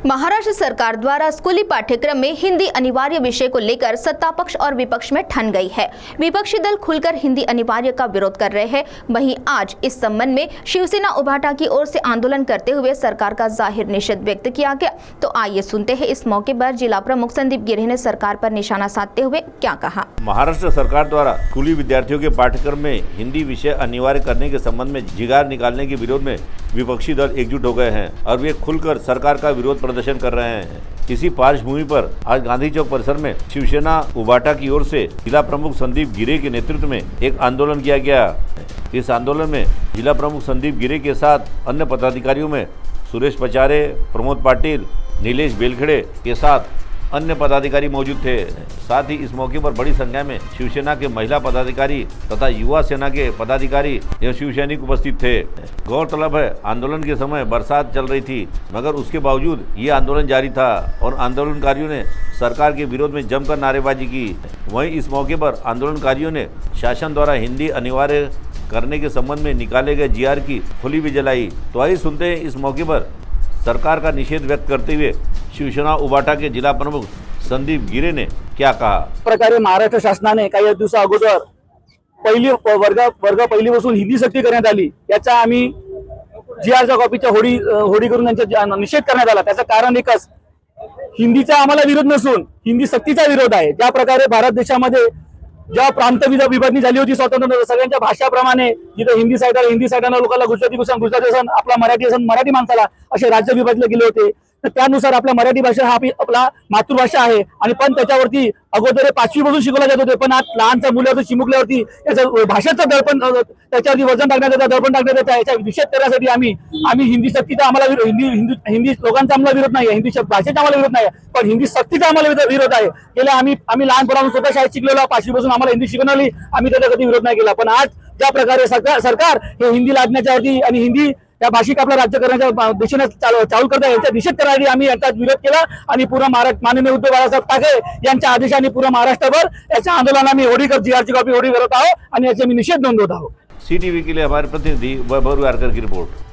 महाराष्ट्र सरकार द्वारा स्कूली पाठ्यक्रम में हिंदी अनिवार्य विषय को लेकर सत्तापक्ष और विपक्ष में ठन गई है। विपक्षी दल खुलकर हिंदी अनिवार्य का विरोध कर रहे हैं। वहीं आज इस संबंध में शिवसेना उभाटा की ओर से आंदोलन करते हुए सरकार का जाहिर निषेध व्यक्त किया गया। तो आइए सुनते हैं इस मौके पर जिला प्रमुख संदीप गिरे ने सरकार पर निशाना साधते हुए क्या कहा। महाराष्ट्र सरकार द्वारा स्कूली विद्यार्थियों के पाठ्यक्रम में हिंदी विषय अनिवार्य करने के संबंध में जिगार निकालने के विरोध में विपक्षी दल एकजुट हो गए हैं और वे खुलकर सरकार का विरोध प्रदर्शन कर रहे हैं। इसी पार्श्वभूमि पर आज गांधी चौक परिसर में शिवसेना उभाटा की ओर से जिला प्रमुख संदीप गिरे के नेतृत्व में एक आंदोलन किया गया। इस आंदोलन में जिला प्रमुख संदीप गिरे के साथ अन्य पदाधिकारियों में सुरेश पचारे, प्रमोद पाटिल, नीलेश बेलखेड़े के साथ अन्य पदाधिकारी मौजूद थे। साथ ही इस मौके पर बड़ी संख्या में शिवसेना के महिला पदाधिकारी तथा युवा सेना के पदाधिकारी एवं शिवसैनिक उपस्थित थे। गौरतलब है, आंदोलन के समय बरसात चल रही थी, मगर उसके बावजूद ये आंदोलन जारी था और आंदोलनकारियों ने सरकार के विरोध में जमकर नारेबाजी की। वहीं इस मौके पर आंदोलनकारियों ने शासन द्वारा हिंदी अनिवार्य करने के संबंध में निकाले गए जीआर की होली भी जलाई। तो आइए सुनते हैं इस मौके पर सरकार का निषेध व्यक्त करते हुए शिवसेना उभाटा के जिला प्रमुख संदीप गिरे ने क्या कहा। प्रकारे महाराष्ट्र शासनाने काही दिवसा अगोदर वर्ग पहिलीपासून हिंदी सक्ती करण्यात आली। याचा आम्ही जीआरच्या कॉपीच्या होडी करून त्यांचा निषेध करण्यात आला। त्याचं कारण एकच, हिंदीचा आम्हाला विरोध नसून हिंदी सक्तीचा विरोध आहे। ज्या प्रकारे भारत देशामध्ये जेव्हा प्रांत विभागणी झाली होती स्वातंत्र्य, सगळ्यांच्या भाषाप्रमाणे जिथे हिंदी साईडला लोकांना गुजराती असन, आपला मराठी असन, मराठी माणसाला असे राज्य विभागले गेले होते। तर त्यानुसार आपल्या मराठी भाषा हा आपला मातृभाषा आहे आणि पण त्याच्यावरती अगोदर 5वी पासून शिकवला जात होते। पण आज लहानच्या मुलावरती चिमुकल्यावरती याचं भाषेचं दडपण, त्याच्यावरती वजन टाकण्यात येतं, दडपण टाकण्यात येतं। याचा निषेध करण्यासाठी आम्ही हिंदी सक्तीचा आम्हाला हिंदी लोकांचा आम्हाला विरोध नाही, हिंदी भाषेचा आम्हाला विरोध नाही, पण हिंदी सक्तीचा आम्हाला विरोध आहे। गेल्या आम्ही लहानपणापासून स्वतः शाळेत शिकलेलो, 5वी पासून आम्हाला हिंदी शिकवली, आम्ही त्याचा कधी विरोध नाही केला। पण आज ज्या प्रकारे सरकार हे हिंदी लादण्याच्या वरती आणि हिंदी या भाषिक आपला राज्य करण्याच्या दिशेने चालू करत आहे, याचा निषेध करण्यासाठी आम्ही याचा विरोध केला आणि पूर्ण माननीय उद्धव बाळासाहेब ठाकरे यांच्या आदेशाने पूर्ण महाराष्ट्रभर याच्या आंदोलनाला आम्ही होडीकर जीआरची कॉपी होडी करत आहोत आणि याचा मी निषेध नोंदवत आहोत। CTV के लिए हमारे प्रतिनिधि वैभव यारकर की रिपोर्ट।